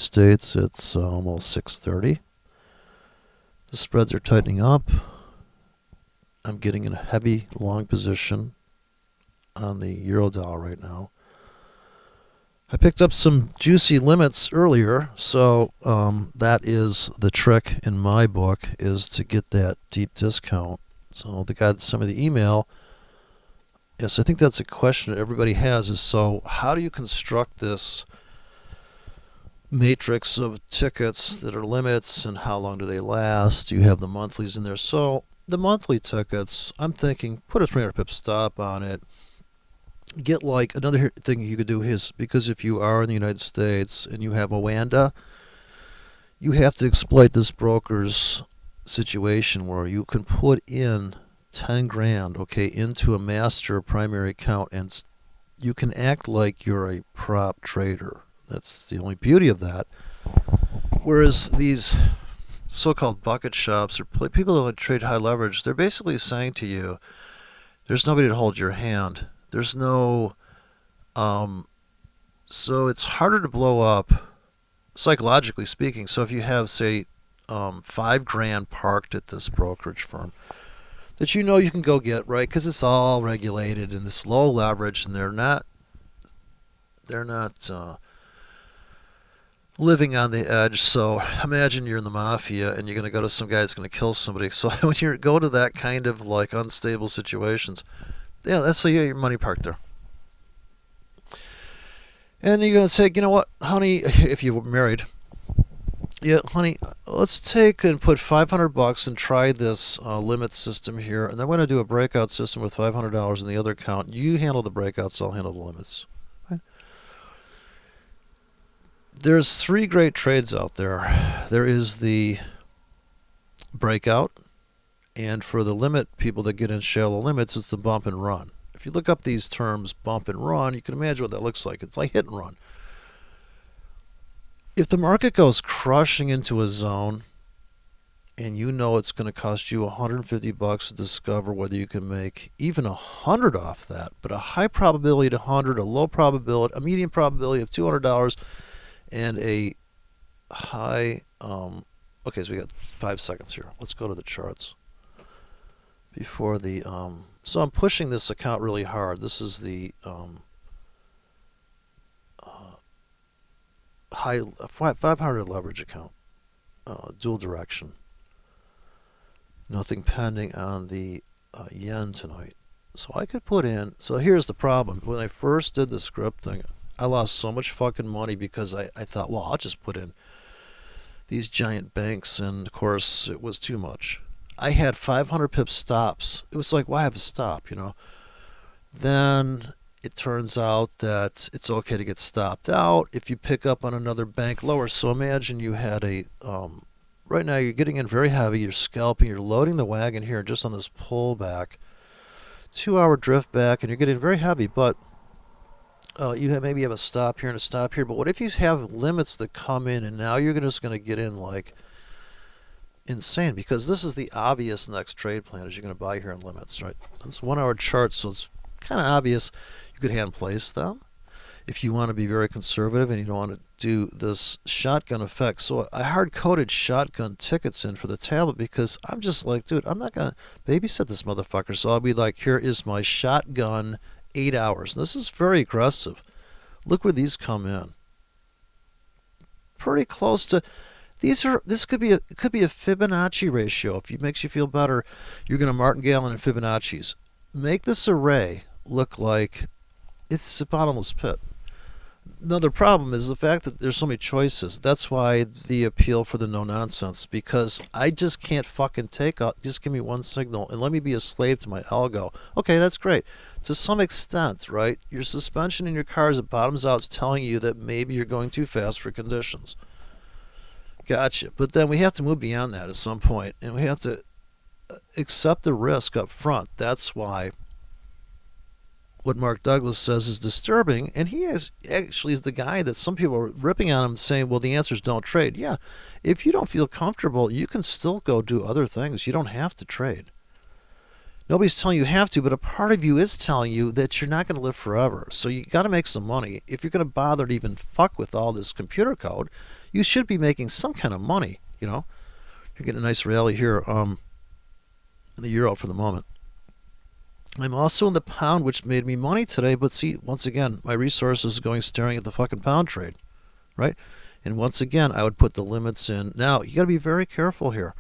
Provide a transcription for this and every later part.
States, it's almost 6:30. The spreads are tightening up. I'm getting in a heavy long position on the euro dollar right now. I picked up some juicy limits earlier, so that is the trick in my book, is to get that deep discount. So the guy that sent me the email, yes, I think that's a question that everybody has, is so how do you construct this matrix of tickets that are limits, and how long do they last? Do you have the monthlies in there? So the monthly tickets, I'm thinking put a 300 pip stop on it. Get like another thing you could do is, because if you are in the United States and you have a WANDA, you have to exploit this broker's situation where you can put in 10 grand, okay, into a master primary account, and you can act like you're a prop trader. That's the only beauty of that. Whereas these so-called bucket shops or people that trade high leverage, they're basically saying to you, there's nobody to hold your hand. There's no, so it's harder to blow up, psychologically speaking. So if you have, say, 5 grand parked at this brokerage firm that you know you can go get, right? Because it's all regulated and it's low leverage, and they're not living on the edge. So imagine you're in the mafia and you're going to go to some guy that's going to kill somebody. So when you go to that kind of like unstable situations, yeah, that's so you have your money parked there. And you're going to say, you know what, honey, if you were married, yeah, honey, let's take and put $500 and try this limit system here, and then we're going to do a breakout system with $500 in the other account. You handle the breakouts, I'll handle the limits. Right? There's 3 great trades out there. There is the breakout, and for the limit people that get in shallow limits, it's the bump and run. If you look up these terms, bump and run, you can imagine what that looks like. It's like hit and run. If the market goes crushing into a zone and you know it's going to cost you $150 to discover whether you can make even 100 off that, but a high probability to 100, a low probability, a medium probability of $200, and a high, okay, so we got 5 seconds here. Let's go to the charts. Before the, so I'm pushing this account really hard. This is the high 500 leverage account, dual direction. Nothing pending on the yen tonight. So I could put in, so here's the problem. When I first did the script thing, I lost so much fucking money because I thought, well, I'll just put in these giant banks, and of course it was too much. I had 500 pip stops. It was like, why have a stop, you know? Then it turns out that it's okay to get stopped out if you pick up on another bank lower. So imagine you had a, right now you're getting in very heavy, you're scalping, you're loading the wagon here just on this pullback, 2-hour drift back, and you're getting very heavy, but you have, maybe have a stop here and a stop here. But what if you have limits that come in, and now you're just going to get in like insane, because this is the obvious next trade plan is you're going to buy here in limits, right? It's 1-hour chart, so it's kind of obvious. You could hand place them if you want to be very conservative and you don't want to do this shotgun effect. So I hard-coded shotgun tickets in for the tablet because I'm just like, dude, I'm not going to babysit this motherfucker. So I'll be like, here is my shotgun 8 hours. This is very aggressive. Look where these come in. Pretty close to, this could be a Fibonacci ratio. If it makes you feel better, you're going to martingale in Fibonacci's. Make this array look like it's a bottomless pit. Another problem is the fact that there's so many choices. That's why the appeal for the no nonsense, because I just can't fucking take out, just give me one signal and let me be a slave to my algo. Okay, that's great. To some extent, right? Your suspension in your car as it bottoms out is telling you that maybe you're going too fast for conditions. Gotcha. But then we have to move beyond that at some point, and we have to accept the risk up front. That's why what Mark Douglas says is disturbing, and he actually is the guy that some people are ripping on him, saying, well, the answer is don't trade. Yeah, if you don't feel comfortable, you can still go do other things. You don't have to trade. Nobody's telling you have to, but a part of you is telling you that you're not going to live forever. So you got to make some money. If you're going to bother to even fuck with all this computer code, you should be making some kind of money. You're getting a nice rally here in the euro for the moment. I'm also in the pound, which made me money today. But see, once again, my resources are going staring at the fucking pound trade, right? And once again, I would put the limits in. Now, you got to be very careful here.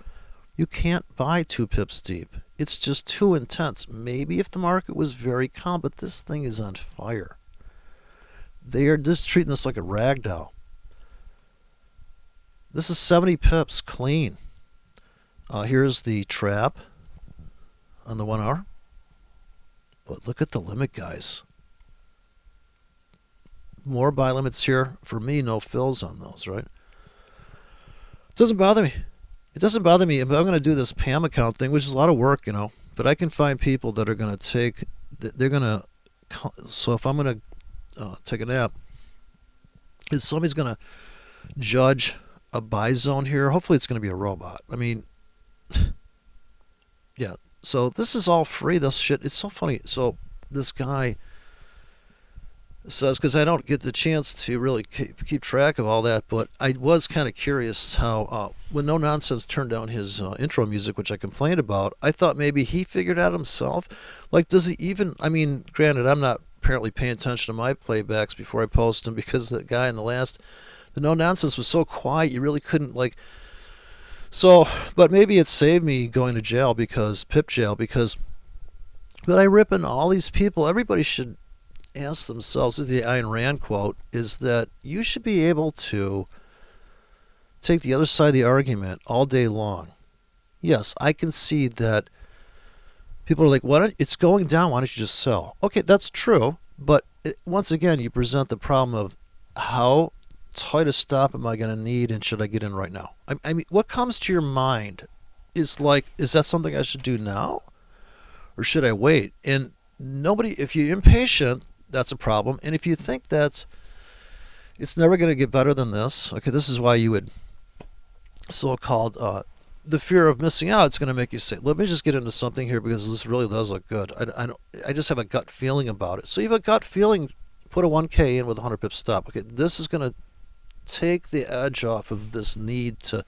You can't buy 2 pips deep. It's just too intense. Maybe if the market was very calm, but this thing is on fire. They are just treating this like a rag doll. This is 70 pips clean. Here's the trap on the 1 hour. But look at the limit, guys. More buy limits here. For me, no fills on those, right? It doesn't bother me. It doesn't bother me if I'm going to do this PAM account thing, which is a lot of work, But I can find people that are going to take, they're going to, so if I'm going to take a nap, is somebody's going to judge a buy zone here? Hopefully it's going to be a robot. I mean, yeah. So this is all free. This shit, it's so funny. So this guy says, because I don't get the chance to really keep track of all that, but I was kind of curious how, when No Nonsense turned down his intro music, which I complained about, I thought maybe he figured out himself. Like, does he even, I mean, granted, I'm not apparently paying attention to my playbacks before I post them, because the guy in the No Nonsense was so quiet, you really couldn't, like, so, but maybe it saved me going to jail, pip jail, because, but I rip in all these people. Everybody should ask themselves, this is the Ayn Rand quote, is that you should be able to take the other side of the argument all day long. Yes, I can see that people are like, it's going down, why don't you just sell? Okay, that's true, but once again, you present the problem of how tight a stop am I going to need, and should I get in right now? I mean, what comes to your mind is that something I should do now, or should I wait? And nobody, if you're impatient, that's a problem. And if you think it's never going to get better than this, okay, this is why you would so-called the fear of missing out. It's going to make you say, let me just get into something here because this really does look good. I just have a gut feeling about it. So you have a gut feeling, put a 1K in with a 100 pip stop. Okay, this is going to take the edge off of this need to,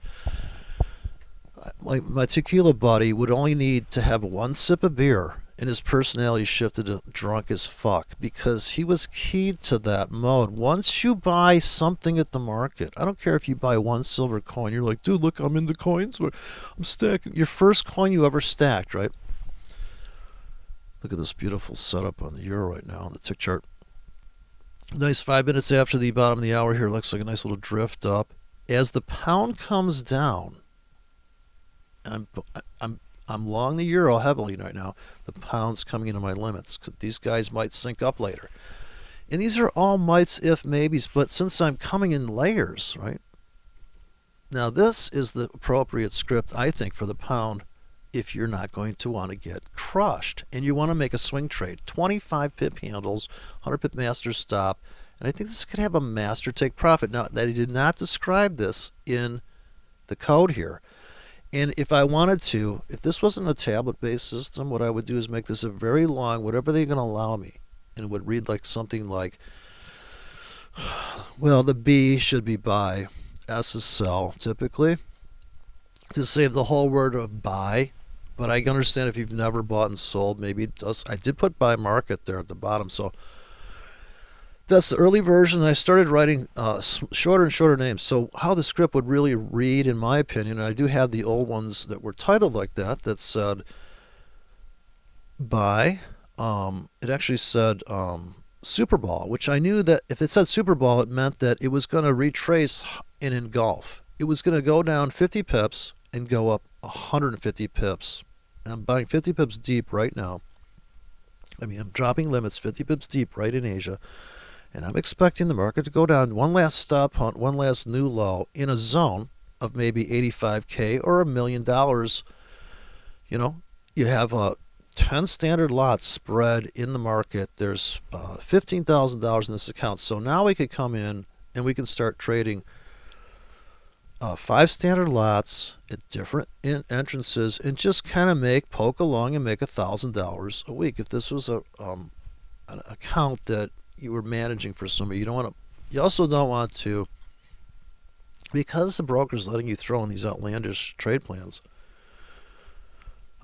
like, my tequila buddy would only need to have 1 sip of beer and his personality shifted to drunk as fuck, because he was keyed to that mode. Once you buy something at the market, I don't care if you buy 1 silver coin, you're like, dude, look, I'm into coins, I'm stacking. Your first coin you ever stacked, right? Look at this beautiful setup on the euro right now on the tick chart. Nice 5 minutes after the bottom of the hour here. Looks like a nice little drift up. As the pound comes down, I'm long the euro heavily right now. The pound's coming into my limits. These guys might sync up later. And these are all mights, if, maybes. But since I'm coming in layers, right? Now this is the appropriate script, I think, for the pound if you're not going to want to get crushed and you want to make a swing trade. 25 pip handles, 100 pip master stop, and I think this could have a master take profit. Now, that he did not describe this in the code here. And if I wanted to, if this wasn't a tablet-based system, what I would do is make this a very long, whatever they're going to allow me, and it would read like something like, well, the B should be buy, S is sell, typically, to save the whole word of buy. But I can understand if you've never bought and sold, maybe it does. I did put buy market there at the bottom, so that's the early version. I started writing shorter and shorter names. So how the script would really read, in my opinion, and I do have the old ones that were titled like that said buy. It actually said Super Ball, which I knew that if it said Super Ball, it meant that it was going to retrace and engulf. It was going to go down 50 pips and go up 150 pips. And I'm buying 50 pips deep right now. I mean, I'm dropping limits 50 pips deep right in Asia. And I'm expecting the market to go down one last stop hunt, one last new low in a zone of maybe 85K or $1 million. You know, you have 10 standard lots spread in the market. There's $15,000 in this account. So now we could come in and we can start trading 5 standard lots at different entrances and just kind of poke along and make $1,000 a week. If this was an account that you were managing for somebody, you also don't want to because the broker's letting you throw in these outlandish trade plans,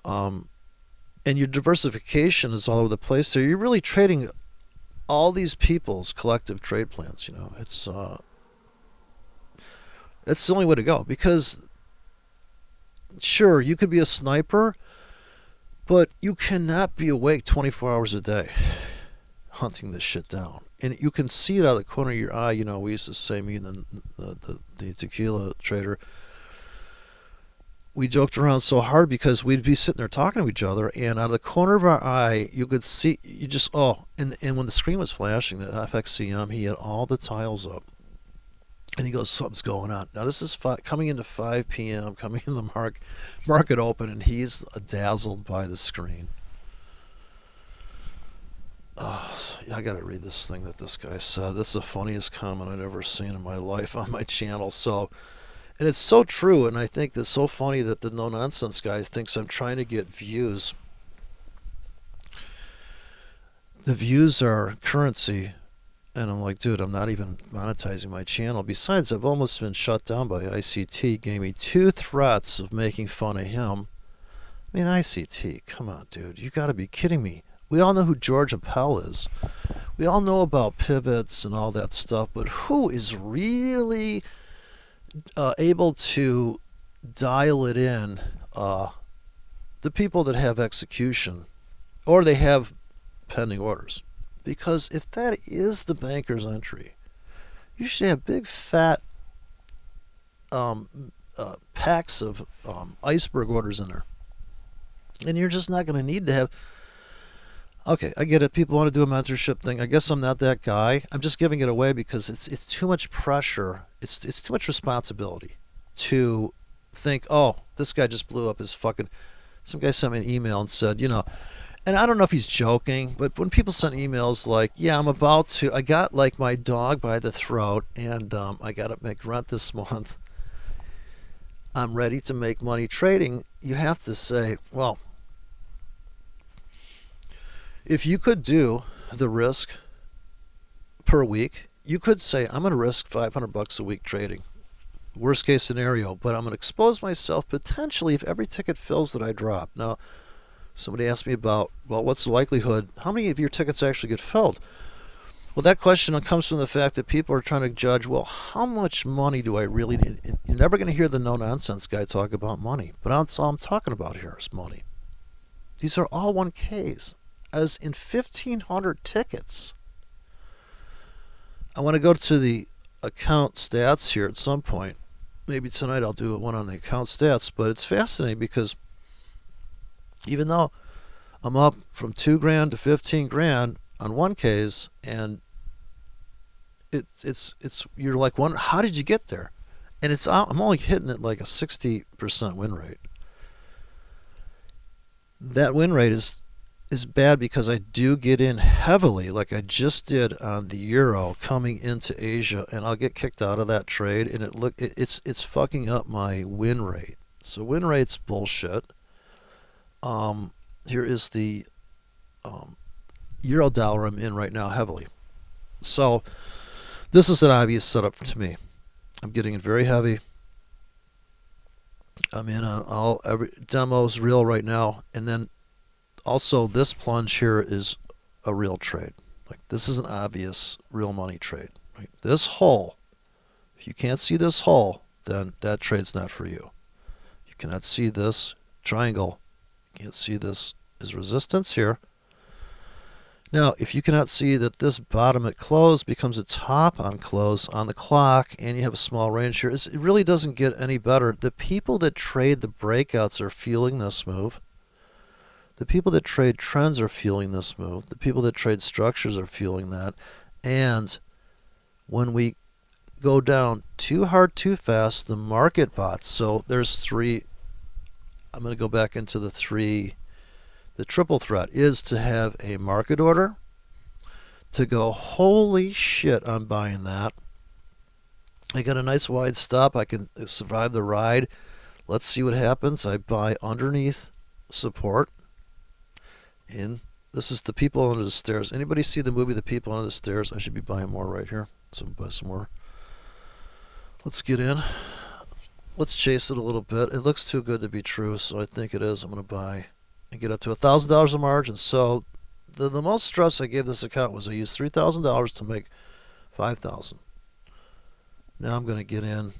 um, and your diversification is all over the place. So you're really trading all these people's collective trade plans. That's the only way to go. Because sure, you could be a sniper, but you cannot be awake 24 hours a day hunting this shit down. And you can see it out of the corner of your eye. We used to say, me and the tequila trader, we joked around so hard because we'd be sitting there talking to each other, and out of the corner of our eye, you could see, and when the screen was flashing, the FXCM, he had all the tiles up. And he goes, something's going on. Now, this is coming into 5 p.m., coming in the market open, and he's dazzled by the screen. Oh, I got to read this thing that this guy said. This is the funniest comment I've ever seen in my life on my channel. And it's so true, and I think it's so funny that the no-nonsense guy thinks I'm trying to get views. The views are currency, and I'm like, dude, I'm not even monetizing my channel. Besides, I've almost been shut down by ICT. Gave me 2 threats of making fun of him. I mean, ICT, come on, dude. You got to be kidding me. We all know who George Appel is. We all know about pivots and all that stuff, but who is really able to dial it in? The people that have execution, or they have pending orders. Because if that is the banker's entry, you should have big fat packs of iceberg orders in there. And you're just not going to need to have... Okay, I get it. People want to do a mentorship thing. I guess I'm not that guy. I'm just giving it away because it's too much pressure. It's too much responsibility to think, oh, this guy just blew up his fucking... Some guy sent me an email and said, and I don't know if he's joking, but when people send emails like, yeah, I got like my dog by the throat, and I got to make rent this month. I'm ready to make money trading. You have to say, well, if you could do the risk per week, you could say, I'm going to risk $500 a week trading. Worst case scenario, but I'm going to expose myself potentially if every ticket fills that I drop. Now, somebody asked me about, well, what's the likelihood? How many of your tickets actually get filled? Well, that question comes from the fact that people are trying to judge, well, how much money do I really need? You're never going to hear the no-nonsense guy talk about money, but that's all I'm talking about here is money. These are all 1Ks. As in 1,500 tickets. I want to go to the account stats here at some point. Maybe tonight I'll do one on the account stats, but it's fascinating because even though I'm up from $2,000 to $15,000 on 1Ks, and it's you're like, how did you get there? And I'm only hitting it like a 60% win rate. That win rate is bad because I do get in heavily, like I just did on the euro coming into Asia, and I'll get kicked out of that trade, and it's fucking up my win rate. So win rate's bullshit. Here is the euro dollar I'm in right now heavily. So this is an obvious setup to me. I'm getting it very heavy. I'm in on every demo's real right now, and then also this plunge here is a real trade. Like, this is an obvious real money trade. Right? This hole, if you can't see this hole, then that trade's not for you. You cannot see this triangle. You can't see this is resistance here. Now, if you cannot see that this bottom at close becomes a top on close on the clock, and you have a small range here, it really doesn't get any better. The people that trade the breakouts are feeling this move. The people that trade trends are feeling this move. The people that trade structures are feeling that. And when we go down too hard, too fast, the market bots. So there's 3. I'm going to go back into the 3. The triple threat is to have a market order, to go, holy shit, I'm buying that. I got a nice wide stop. I can survive the ride. Let's see what happens. I buy underneath support. And this is the people under the stairs. Anybody see the movie The People Under the Stairs? I should be buying more right here. So buy some more. Let's get in. Let's chase it a little bit. It looks too good to be true, so I think it is. I'm going to buy and get up to $1,000 of margin. So the most stress I gave this account was I used $3,000 to make 5,000. Now I'm going to get in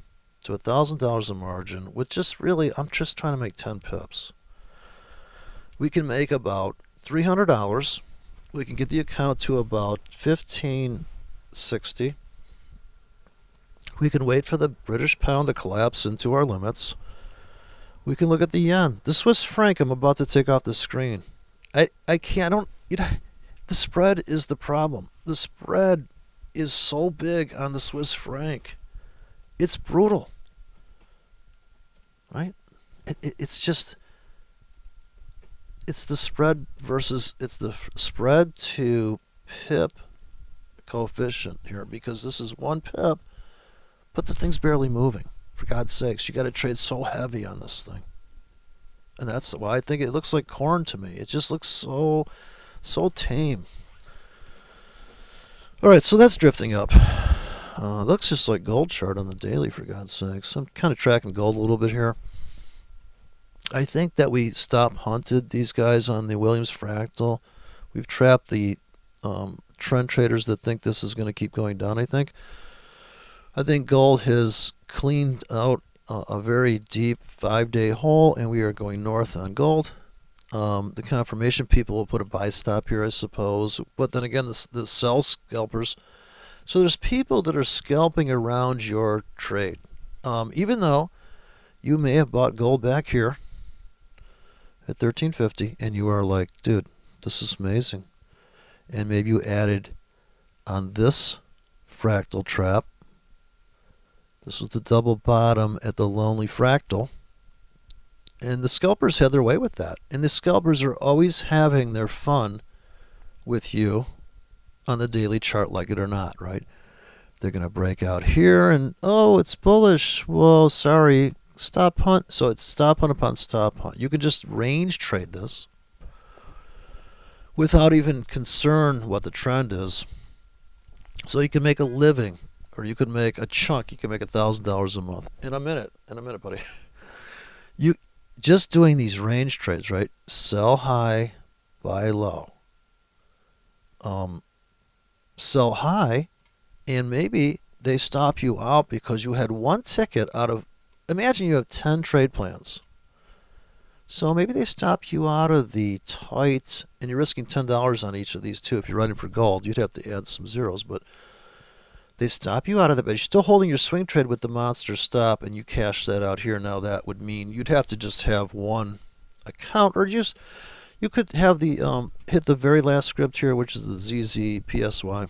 to $1,000 of margin with just really, I'm just trying to make 10 pips. We can make about $300. We can get the account to about 1560. We can wait for the British pound to collapse into our limits. We can look at the yen. The Swiss franc I'm about to take off the screen. I can't, I don't, the spread is the problem. The spread is so big on the Swiss franc. It's brutal, right? It's just, it's the spread versus, it's the spread to pip coefficient here, because this is 1 pip, but the thing's barely moving. For God's sakes, you got to trade so heavy on this thing. And that's why I think it looks like corn to me. It just looks so tame. All right, so that's drifting up. Looks just like gold chart on the daily, for God's sakes. I'm kind of tracking gold a little bit here. I think that we stop hunted these guys on the Williams fractal. We've trapped the trend traders that think this is going to keep going down, I think. I think gold has cleaned out a very deep 5-day hole, and we are going north on gold. The confirmation people will put a buy stop here, I suppose. But then again, the sell scalpers. So there's people that are scalping around your trade. Even though you may have bought gold back here at 1350, and you are like, dude, this is amazing. And maybe you added on this fractal trap. This was the double bottom at the lonely fractal. And the scalpers had their way with that. And the scalpers are always having their fun with you on the daily chart, like it or not, right? They're going to break out here and, oh, it's bullish. Well, sorry, stop hunt. So it's stop hunt upon stop hunt. You can just range trade this without even concern what the trend is. So you can make a living, or you could make a chunk. You can make $1,000 a month in a minute, buddy. You just doing these range trades, right? Sell high, buy low. Sell high, and maybe they stop you out because you had one ticket out of, imagine you have 10 trade plans. So maybe they stop you out of the tight, and you're risking $10 on each of these too. If you're running for gold, you'd have to add some zeros, but they stop you out of that, but you're still holding your swing trade with the monster stop, and you cash that out here. Now that would mean you'd have to just have one account, or just you could have the hit the very last script here, which is the ZZPSY.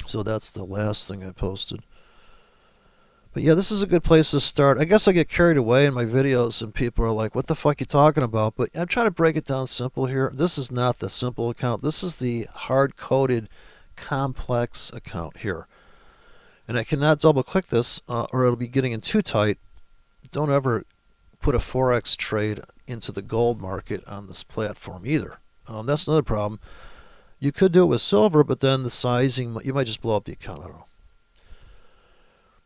So that's the last thing I posted. But yeah, this is a good place to start. I guess I get carried away in my videos, and people are like, what the fuck are you talking about? But I'm trying to break it down simple here. This is not the simple account. This is the hard-coded complex account here. And I cannot double click this or it'll be getting in too tight. Don't ever put a forex trade into the gold market on this platform either. That's another problem. You could do it with silver, but then the sizing, you might just blow up the account. I don't know.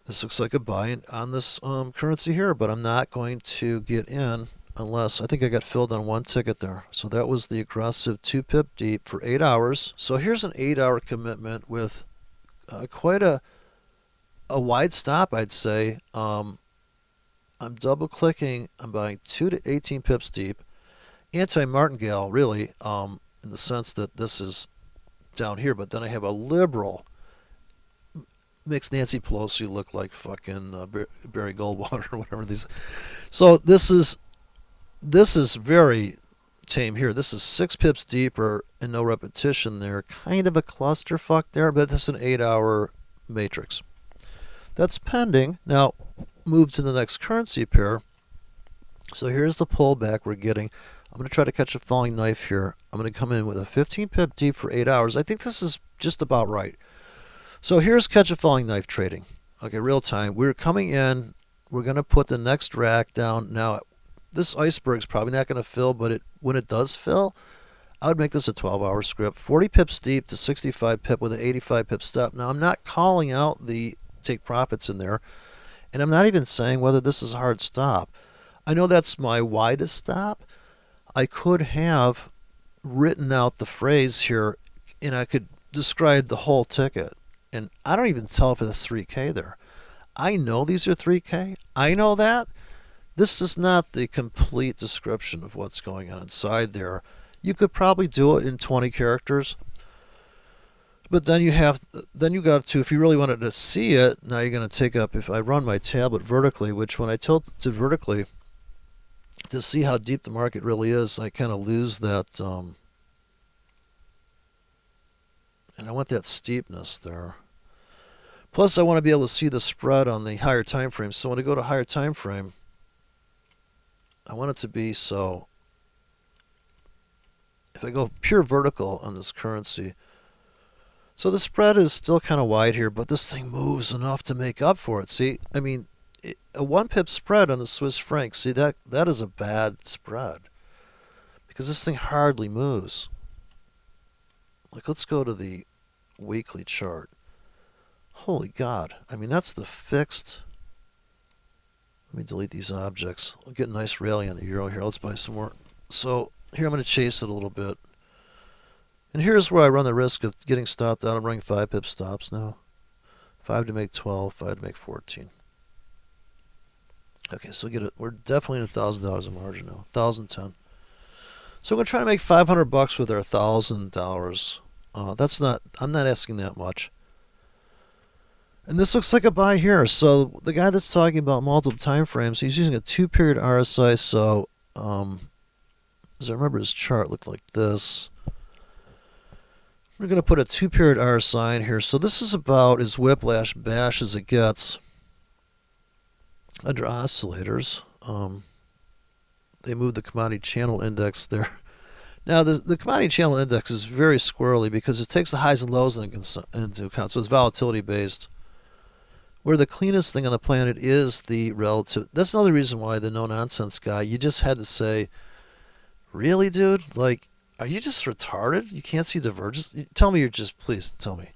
This looks like a buy on this currency here, but I'm not going to get in unless, I think I got filled on one ticket there. So that was the aggressive 2-pip deep for 8 hours. So here's an 8-hour commitment with quite a wide stop, I'd say. I'm double clicking. I'm buying 2 to 18 pips deep. Anti-martingale, really, in the sense that this is down here, but then I have a liberal, makes Nancy Pelosi look like fucking Barry Goldwater or whatever these. So this is very tame here. This is 6 pips deeper and no repetition there. Kind of a clusterfuck there, but this is an 8-hour matrix. That's pending. Now, move to the next currency pair. So here's the pullback we're getting. I'm going to try to catch a falling knife here. I'm going to come in with a 15 pip deep for 8 hours. I think this is just about right. So here's catch a falling knife trading. Okay, real time. We're coming in. We're going to put the next rack down. Now, this iceberg's probably not going to fill, but when it does fill, I would make this a 12-hour script. 40 pips deep to 65 pip with an 85 pip stop. Now, I'm not calling out the take profits in there. And I'm not even saying whether this is a hard stop. I know that's my widest stop. I could have written out the phrase here and I could describe the whole ticket. And I don't even tell if it's 3K there. I know these are 3K. I know that. This is not the complete description of what's going on inside there. You could probably do it in 20 characters. But then you got to, if you really wanted to see it, now you're going to take up, if I run my tablet vertically, which when I tilt it vertically, to see how deep the market really is, I kind of lose that, and I want that steepness there. Plus, I want to be able to see the spread on the higher time frame. So when I go to higher time frame, I want it to be so. If I go pure vertical on this currency, so the spread is still kind of wide here, but this thing moves enough to make up for it. See, I mean, a 1 pip spread on the Swiss franc, see, that is a bad spread because this thing hardly moves. Like, let's go to the weekly chart. Holy God. I mean, that's the fixed. Let me delete these objects. We'll get a nice rally on the euro here. Let's buy some more. So here I'm going to chase it a little bit. And here's where I run the risk of getting stopped out. I'm running 5 pip stops now. 5 to make 12, 5 to make 14. Okay, so we're definitely in $1,000 of margin now. 1,010. So we're going to try to make $500 with our $1,000. I'm not asking that much. And this looks like a buy here. So the guy that's talking about multiple time frames, he's using a 2-period RSI. So as I remember, his chart looked like this. We're going to put a 2-period RSI in here. So this is about as whiplash bash as it gets under oscillators. They moved the commodity channel index there. Now, the commodity channel index is very squirrely because it takes the highs and lows into account. So it's volatility based. Where the cleanest thing on the planet is the relative. That's another reason why the no-nonsense guy, you just had to say, really, dude? Like, are you just retarded? You can't see divergence? Tell me please tell me.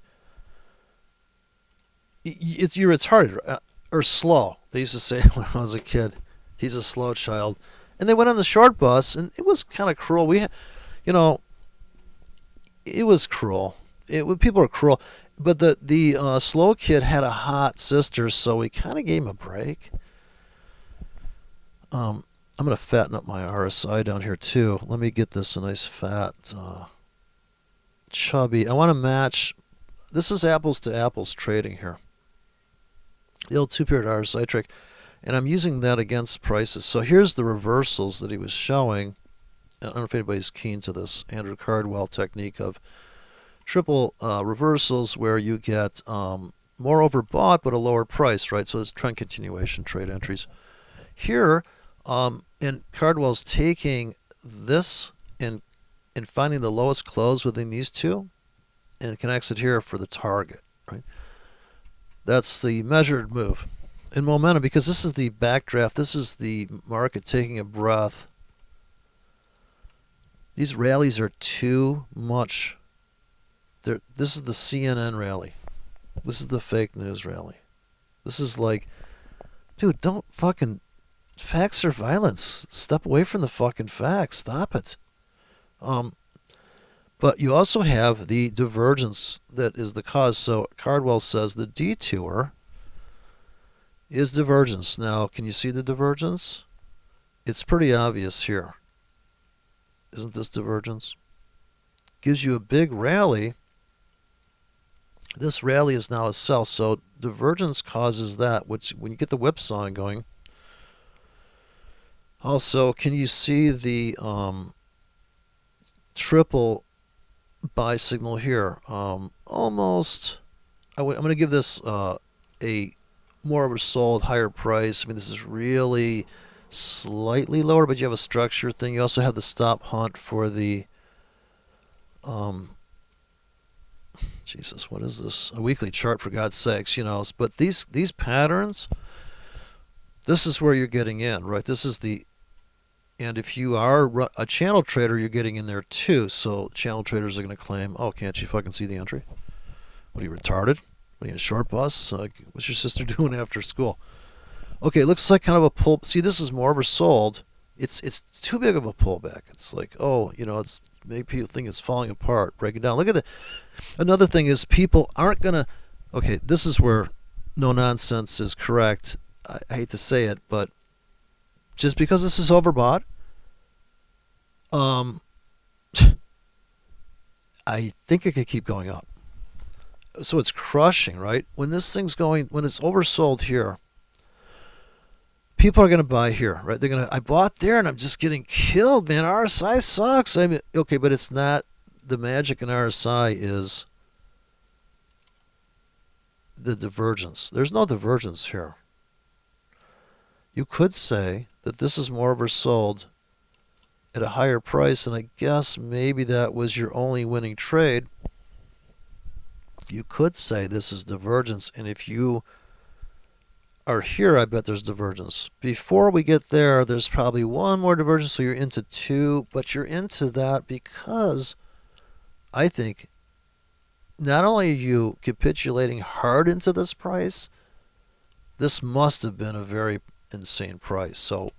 You're retarded or slow. They used to say when I was a kid, he's a slow child. And they went on the short bus, and it was kind of cruel. It was cruel. People are cruel. But the slow kid had a hot sister, so we kind of gave him a break. I'm going to fatten up my RSI down here too. Let me get this a nice fat, chubby. I want to match. This is apples to apples trading here. The old 2-period RSI trick. And I'm using that against prices. So here's the reversals that he was showing. I don't know if anybody's keen to this Andrew Cardwell technique of triple reversals where you get more overbought but a lower price, right? So it's trend continuation trade entries. Here, and Cardwell's taking this and finding the lowest close within these two and connects it here for the target, right? That's the measured move. In momentum, because this is the backdraft, this is the market taking a breath. These rallies are too much. This is the CNN rally. This is the fake news rally. This is like, dude, don't fucking, facts are violence. Step away from the fucking facts. Stop it. But you also have the divergence that is the cause. So Cardwell says the detour is divergence. Now, can you see the divergence? It's pretty obvious here. Isn't this divergence? Gives you a big rally. This rally is now a sell. So divergence causes that, which when you get the whipsawing going. Also, can you see the triple buy signal here? Almost. I'm going to give this a more oversold, higher price. I mean, this is really slightly lower, but you have a structure thing. You also have the stop hunt for the Jesus, what is this? A weekly chart, for God's sakes, But these patterns, this is where you're getting in, right? This is and if you are a channel trader, you're getting in there too. So channel traders are going to claim, oh, can't you fucking see the entry? What are you, retarded? Are you a short bus? What's your sister doing after school? Okay, it looks like kind of a pull. See, this is more oversold. It's too big of a pullback. It's like, oh, it's make people think it's falling apart, breaking down. Look at the Another thing is people aren't gonna. Okay, this is where no nonsense is correct. I hate to say it, but just because this is overbought, um, I think it could keep going up. So it's crushing, right? When this thing's going, when it's oversold here, people are going to buy here, right? They're going to, I bought there and I'm just getting killed, man. RSI sucks. I mean, okay, but it's not, the magic in RSI is the divergence. There's no divergence here. You could say that this is more oversold at a higher price, and I guess maybe that was your only winning trade. You could say this is divergence, and if you are here, I bet there's divergence. Before we get there, there's probably one more divergence, so you're into two, but you're into that because I think not only are you capitulating hard into this price, this must have been a very insane price. So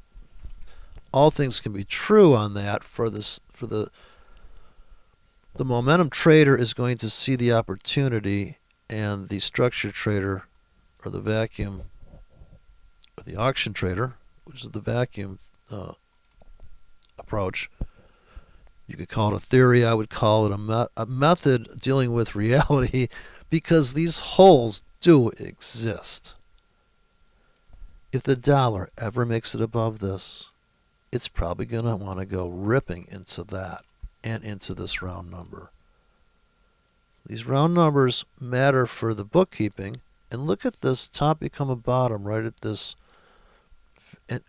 all things can be true on that. For the momentum trader is going to see the opportunity, and the structure trader or the vacuum or the auction trader, which is the vacuum approach, you could call it a theory. I would call it a method dealing with reality, because these holes do exist. If the dollar ever makes it above this, it's probably going to want to go ripping into that and into this round number. These round numbers matter for the bookkeeping. And look at this top become a bottom right at this. And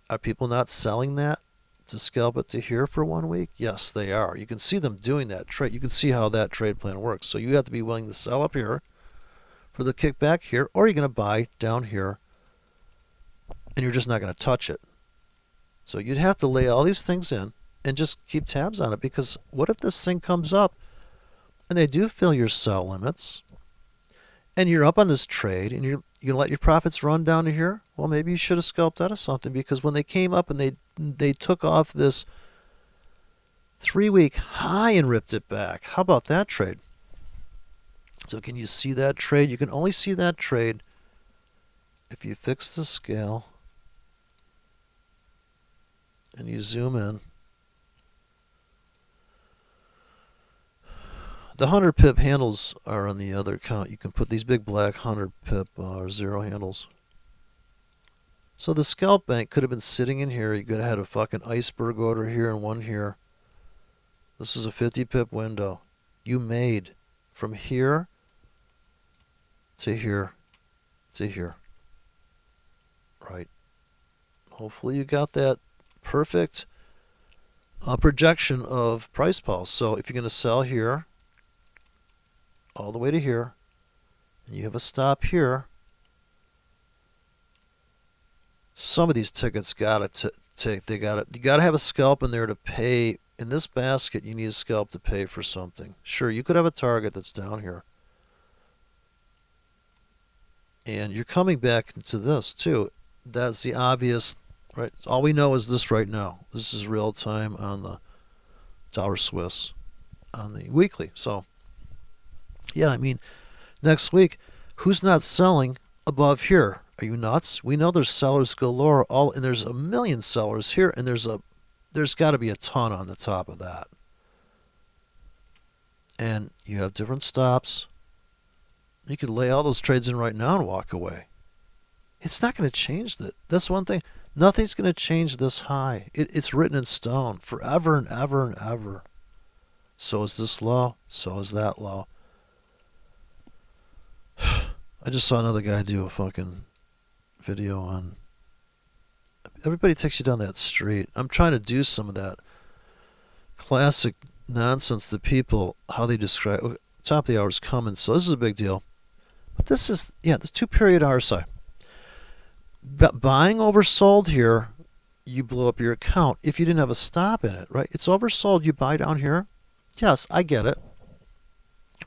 are people not selling that to scalp it to here for 1 week? Yes, they are. You can see them doing that trade. You can see how that trade plan works. So you have to be willing to sell up here for the kickback here, or you're going to buy down here and you're just not going to touch it. So you'd have to lay all these things in and just keep tabs on it, because what if this thing comes up and they do fill your sell limits and you're up on this trade and you let your profits run down to here? Well, maybe you should have scalped out of something, because when they came up and they took off this 3-week high and ripped it back. How about that trade? So can you see that trade? You can only see that trade if you fix the scale and you zoom in. The 100 pip handles are on the other count. You can put these big black 100 pip or zero handles. So the scalp bank could have been sitting in here. You could have had a fucking iceberg order here and one here. This is a 50 pip window. You made from here to here to here. Right? Hopefully you got that perfect projection of price pulse. So if you're going to sell here all the way to here, and you have a stop here, some of these tickets gotta take. You gotta have a scalp in there to pay. In this basket, you need a scalp to pay for something. Sure, you could have a target that's down here, and you're coming back into this too. That's the obvious, right? All we know is this right now. This is real time on the dollar Swiss on the weekly. So yeah, I mean, next week, who's not selling above here? Are you nuts? We know there's sellers galore, and there's a million sellers here, and there's got to be a ton on the top of that. And you have different stops. You could lay all those trades in right now and walk away. It's not going to change that. That's one thing. Nothing's going to change this high. It's written in stone forever and ever and ever. So is this law. So is that law. I just saw another guy do a fucking video on. Everybody takes you down that street. I'm trying to do some of that classic nonsense to people, how they describe. Top of the hour is coming, so this is a big deal. But this is, this 2-period RSI. Buying oversold here, you blow up your account if you didn't have a stop in it, right? It's oversold, you buy down here. Yes, I get it.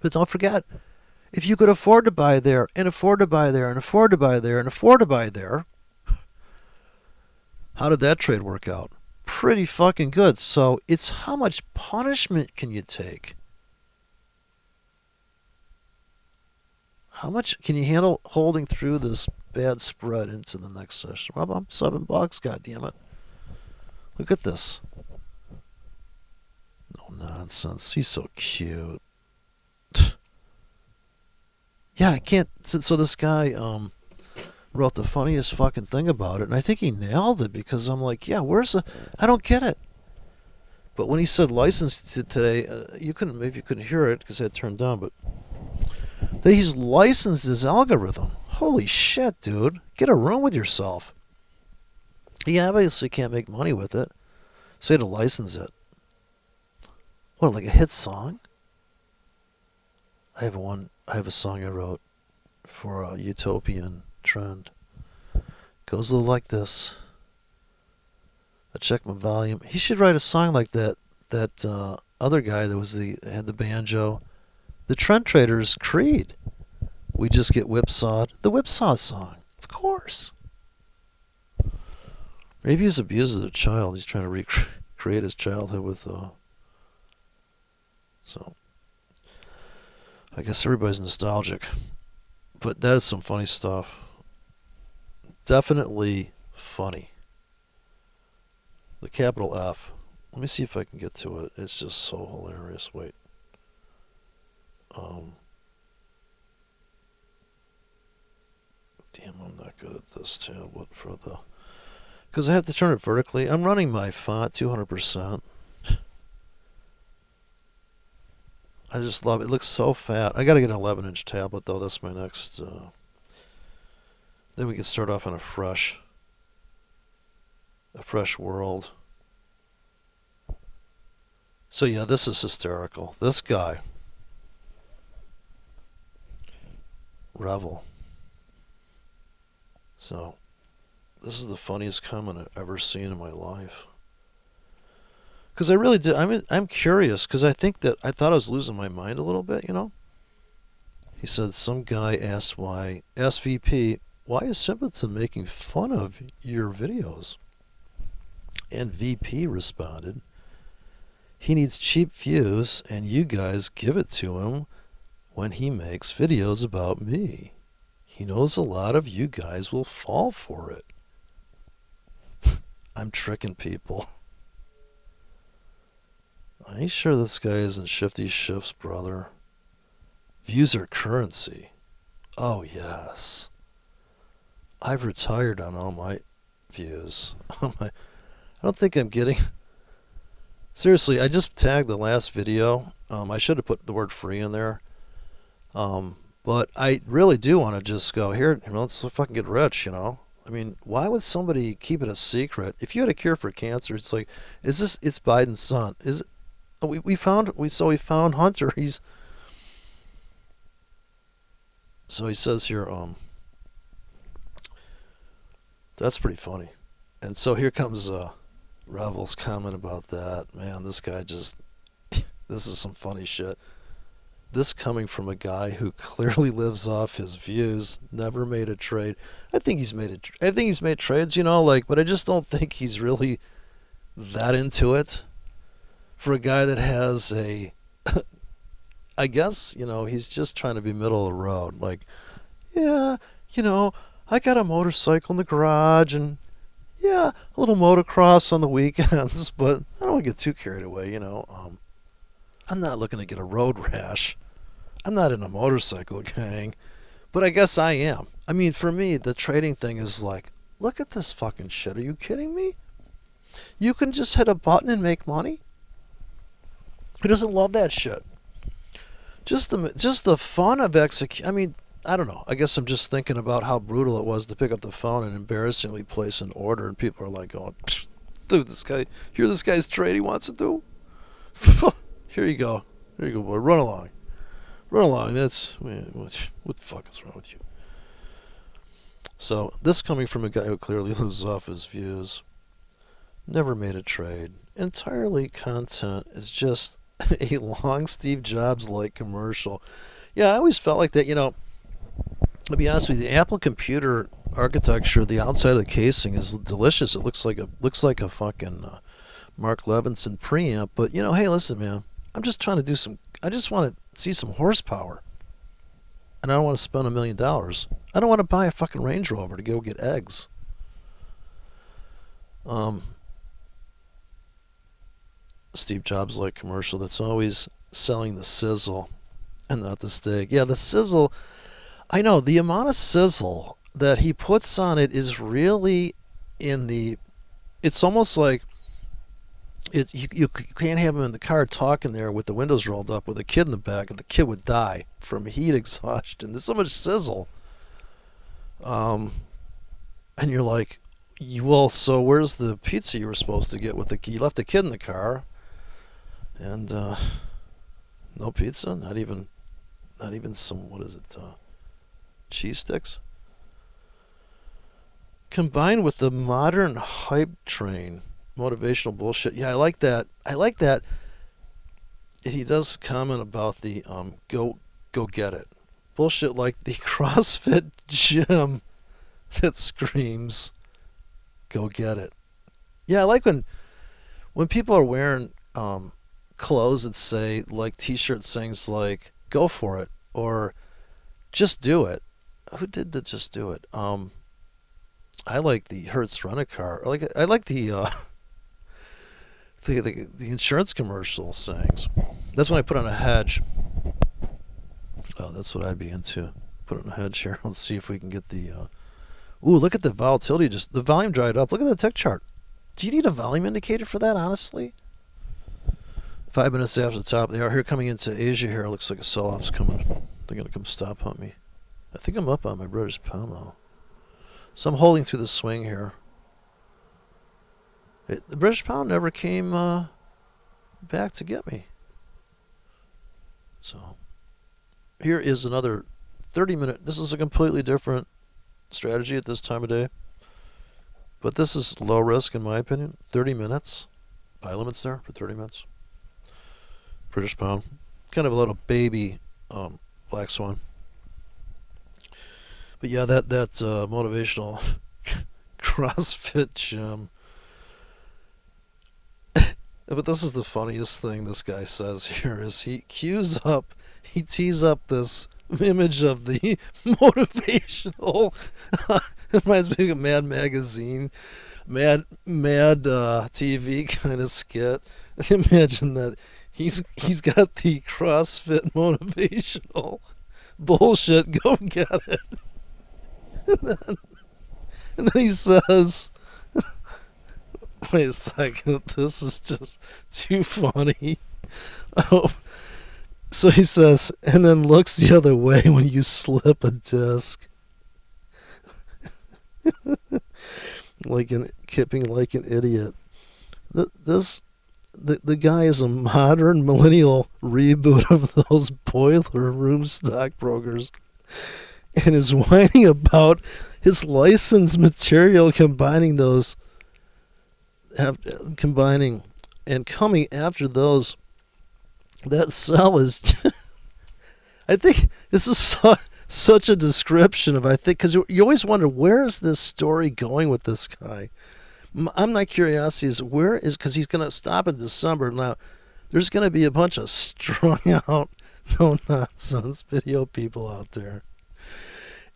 But don't forget, If you could afford to buy there and afford to buy there and afford to buy there and afford to buy there, how did that trade work out? Pretty fucking good. So it's how much punishment can you take? How much can you handle holding through this bad spread into the next session? Well, I'm $7. God damn it! Look at this. No nonsense. He's so cute. Yeah, I can't. So this guy wrote the funniest fucking thing about it, and I think he nailed it because I'm like, yeah, where's the? I don't get it. But when he said license today, you couldn't, maybe you couldn't hear it because I had turned down, but that he's licensed his algorithm. Holy shit, dude! Get a room with yourself. He obviously can't make money with it, so he had to license it. What, like a hit song? I have a song I wrote for a utopian trend. Goes a little like this. I check my volume. He should write a song like that. That other guy that was had the banjo, the Trend Traders Creed. We just get whipsawed. The whipsaw song, of course. Maybe he's abused as a child. He's trying to recreate his childhood with. So, I guess everybody's nostalgic, but that is some funny stuff. Definitely funny. The capital F. Let me see if I can get to it. It's just so hilarious. Wait. Damn, I'm not good at this too. What for the? Because I have to turn it vertically. I'm running my font 200%. I just love it. It looks so fat. I got to get an 11-inch tablet though. That's my next. Then we can start off on a fresh world. So yeah, this is hysterical. This guy, Revel. So, this is the funniest comment I've ever seen in my life. Because I really did. I'm curious because I think that I thought I was losing my mind a little bit. You know. He said some guy asked VP, why is Simpleton making fun of your videos? And VP responded, he needs cheap views, and you guys give it to him when he makes videos about me. He knows a lot of you guys will fall for it. I'm tricking people. Are you sure this guy isn't Shifty Shift's brother? Views are currency. Oh, yes. I've retired on all my views. I don't think I'm getting... Seriously, I just tagged the last video. I should have put the word free in there. But I really do want to just go, here, let's fucking get rich, I mean, why would somebody keep it a secret? If you had a cure for cancer, it's like, it's Biden's son. Is it? We found Hunter. So he says here, that's pretty funny. And so here comes Revel's comment about that. Man, this guy just, this is some funny shit. This coming from a guy who clearly lives off his views, never made a trade. I think he's made trades, but I just don't think he's really that into it. For a guy that has I guess, he's just trying to be middle of the road. Like, yeah, I got a motorcycle in the garage and, yeah, a little motocross on the weekends, but I don't want to get too carried away, I'm not looking to get a road rash. I'm not in a motorcycle gang, but I guess I am. I mean, for me, the trading thing is like, look at this fucking shit. Are you kidding me? You can just hit a button and make money? Who doesn't love that shit? Just the fun of execution. I mean, I don't know. I guess I'm just thinking about how brutal it was to pick up the phone and embarrassingly place an order, and people are like going, dude, this guy's trade he wants to do? Here you go, boy. Run along. That's what the fuck is wrong with you? So this coming from a guy who clearly lives off his views, never made a trade. Entirely content is just a long Steve Jobs-like commercial. Yeah, I always felt like that. To be honest with you, the Apple computer architecture, the outside of the casing is delicious. It looks like a fucking Mark Levinson preamp. But hey, listen, man, I'm just trying to do some. I just want to see some horsepower, and I don't want to spend $1 million. I don't want to buy a fucking Range Rover to go get eggs. Um, Steve Jobs like commercial that's always selling the sizzle and not the steak. Yeah, the sizzle. I know the amount of sizzle that he puts on it is really in the. It's almost like you can't have him in the car talking there with the windows rolled up with a kid in the back, and the kid would die from heat exhaustion. There's so much sizzle, and you're like, well, so where's the pizza you were supposed to get with the? You left the kid in the car, and no pizza, not even some, what is it, cheese sticks. Combined with the modern hype train, motivational bullshit. Yeah, I like that. I like that. He does comment about the go get it bullshit, like the CrossFit gym that screams go get it. Yeah, I like when people are wearing clothes that say, like, t-shirt sayings like go for it or just do it. Who did the just do it? I like the Hertz Rent-A-Car. I like the insurance commercial sayings. That's when I put on a hedge. Oh, that's what I'd be into. Put on a hedge here. Let's see if we can get the. Ooh, look at the volatility. Just the volume dried up. Look at the tick chart. Do you need a volume indicator for that? Honestly, 5 minutes after the top, they are here coming into Asia. Here, looks like a sell-off's coming. They're gonna come stop hunt me. I think I'm up on my British pound though, so I'm holding through the swing here. The British pound never came back to get me. So here is another 30-minute. This is a completely different strategy at this time of day, but this is low risk in my opinion. 30 minutes. Buy limits there for 30 minutes. British pound. Kind of a little baby black swan. But yeah, that motivational CrossFit gym. But this is the funniest thing this guy says here is he tees up this image of the motivational. It reminds me of a Mad Magazine, Mad TV kind of skit. Imagine that he's got the CrossFit motivational bullshit. Go get it. And then he says, wait a second, this is just too funny. Oh, so he says, and then looks the other way when you slip a disc. like an idiot. The guy is a modern millennial reboot of those boiler room stockbrokers, and is whining about his licensed material combining and coming after those that sell is. I think this is such a description of, I think, because you always wonder, where is this story going with this guy? I'm my curiosity is, because he's going to stop in December. Now, there's going to be a bunch of strung out, no nonsense video people out there.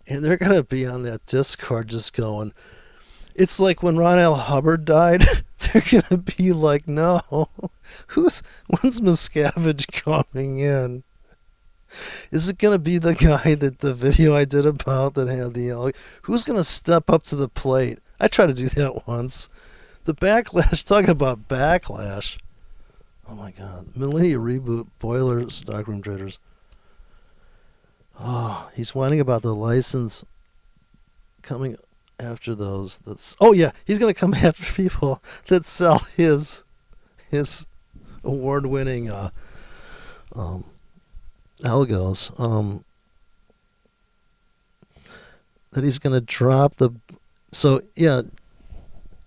And they're going to be on that Discord just going, it's like when Ron L. Hubbard died. They're going to be like, no, when's Miscavige coming in? Is it going to be the guy that the video I did about that had the, who's going to step up to the plate? I tried to do that once. The backlash, talk about backlash. Oh my God. Millennia Reboot, Boiler, Stockroom Traders. Oh, he's whining about the license coming after those. Oh yeah, he's going to come after people that sell his award-winning algos. That he's going to drop the. So yeah,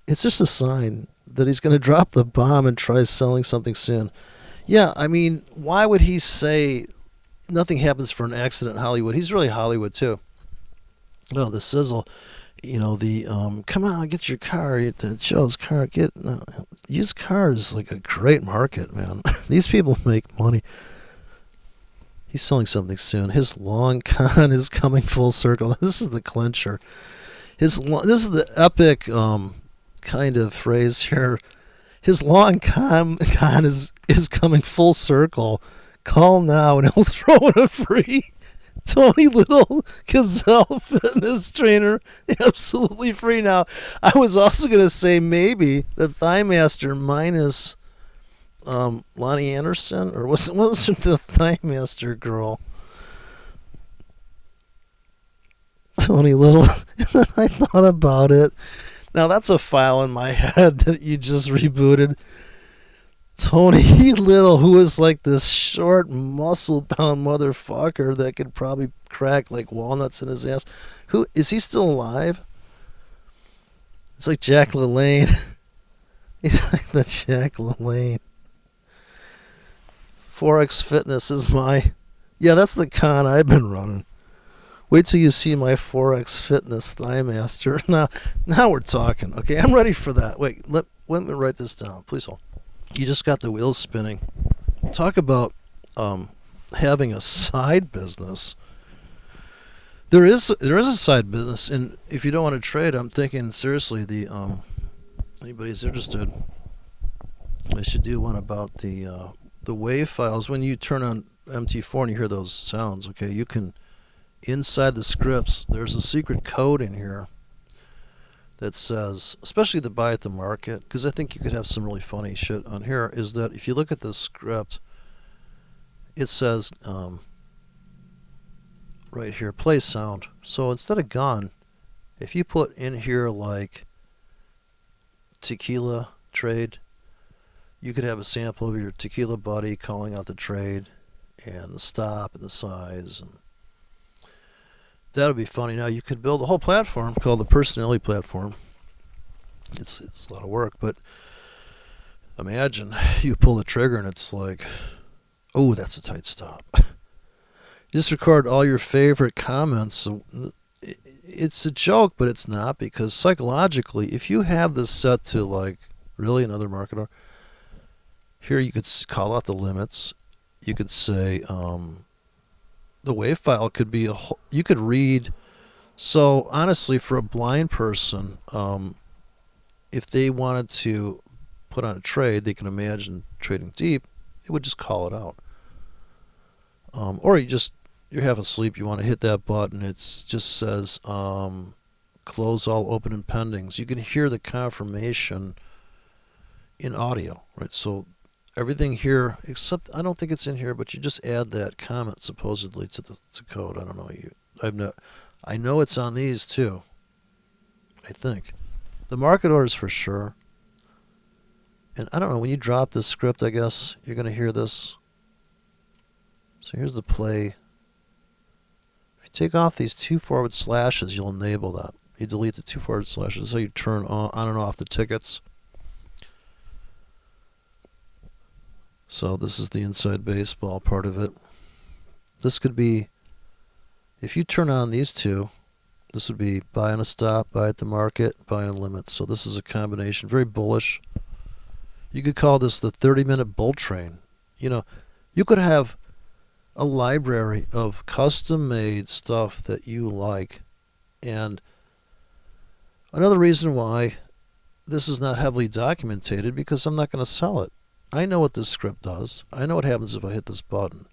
it's just a sign that he's going to drop the bomb and try selling something soon. Yeah, I mean, why would he say? nothing happens for an accident in Hollywood. He's really Hollywood too. No, the sizzle, the come on, get your car, Joe's car, used cars like a great market, man. These people make money. He's selling something soon. His long con is coming full circle. This is the clincher. This is the epic kind of phrase here. His long con is coming full circle. Call now and he'll throw in a free Tony Little Gazelle fitness trainer. Absolutely free now. I was also going to say maybe the Thigh Master minus Lonnie Anderson, or wasn't the Thigh Master girl? Tony Little. I thought about it. Now that's a file in my head that you just rebooted. Tony Little, who is like this short, muscle-bound motherfucker that could probably crack like walnuts in his ass. Who is he still alive? It's like Jack LaLanne. He's like the Jack LaLanne. Forex Fitness is that's the con I've been running. Wait till you see my Forex Fitness Thigh Master. Now we're talking. Okay, I'm ready for that. Wait, let me write this down. Please hold. You just got the wheels spinning. Talk about having a side business. There is a side business, and if you don't want to trade, I'm thinking seriously. Anybody's interested, I should do one about the wave files. When you turn on MT4 and you hear those sounds, okay, you can inside the scripts. There's a secret code in here that says, especially the buy at the market, because I think you could have some really funny shit on here, is that if you look at the script, it says right here, play sound. So instead of gun, if you put in here like tequila trade, you could have a sample of your tequila buddy calling out the trade and the stop and the size, and that would be funny. Now you could build a whole platform called the Personality Platform. It's a lot of work, but imagine you pull the trigger and it's like, oh, that's a tight stop. Just record all your favorite comments. It's a joke, but it's not, because psychologically, if you have this set to like really another marketer, here you could call out the limits. You could say the wave file could be you could read. So honestly, for a blind person, if they wanted to put on a trade, they can imagine trading deep. It would just call it out. Or you're half asleep. You want to hit that button. It just says close all open and pendings. You can hear the confirmation in audio, right? So everything here, except I don't think it's in here, but you just add that comment supposedly to code. I don't know. I know it's on these too. I think the market orders for sure. And I don't know, when you drop this script, I guess you're going to hear this. So here's the play. If you take off these 2 forward slashes, you'll enable that. You delete the 2 forward slashes. That's how you turn on and off the tickets. So this is the inside baseball part of it. This could be, if you turn on these two, this would be buy on a stop, buy at the market, buy on limits. So this is a combination, very bullish. You could call this the 30-minute bull train. You could have a library of custom-made stuff that you like. And another reason why this is not heavily documented, because I'm not going to sell it. I know what this script does. I know what happens if I hit this button.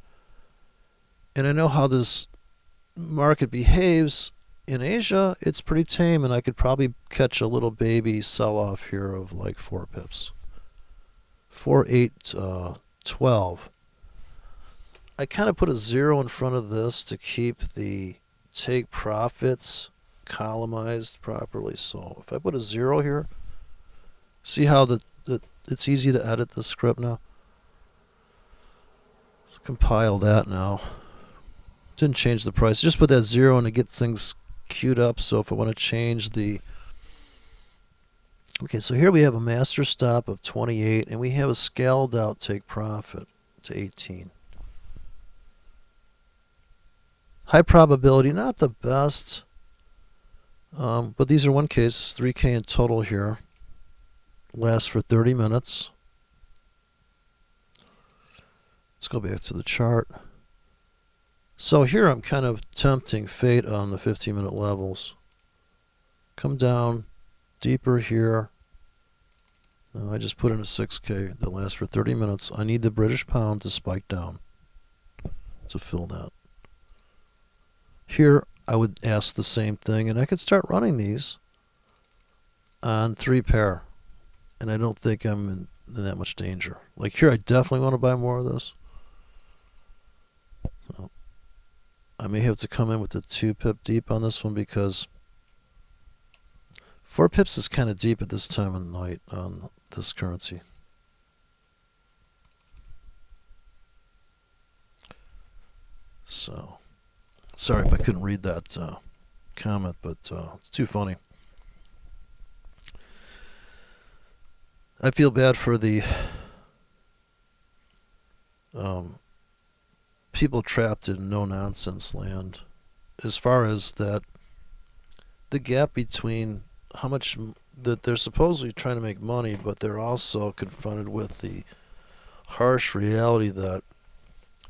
And I know how this market behaves. In Asia, it's pretty tame, and I could probably catch a little baby sell-off here of like 4 pips. 4, 8, 12. I kind of put a 0 in front of this to keep the take profits columnized properly. So if I put a 0 here, see how it's easy to edit the script now. Let's compile that now. Didn't change the price. Just put that 0 in to get things queued up. So if I want to change the... Okay, so here we have a master stop of 28, and we have a scaled out take profit to 18. High probability, not the best. But these are 1Ks, 3K in total here. Lasts for 30 minutes. Let's go back to the chart. So here I'm kind of tempting fate on the 15-minute levels. Come down deeper here. I just put in a 6K that lasts for 30 minutes. I need the British pound to spike down to fill that. Here I would ask the same thing, and I could start running these on 3 pair. And I don't think I'm in that much danger. Like here I definitely want to buy more of this. So I may have to come in with the 2 pip deep on this one because 4 pips is kind of deep at this time of night on this currency. So, sorry if I couldn't read that comment, but it's too funny. I feel bad for the people trapped in no-nonsense land as far as that the gap between how much that they're supposedly trying to make money, but they're also confronted with the harsh reality that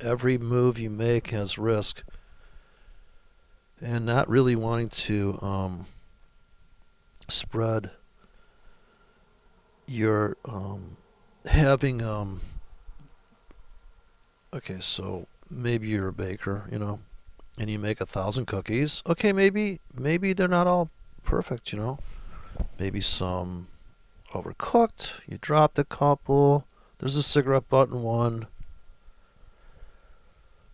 every move you make has risk, and not really wanting to spread your having okay, so maybe you're a baker, and you make 1,000 cookies. Okay, maybe they're not all perfect, Maybe some overcooked. You dropped a couple. There's a cigarette butt in one.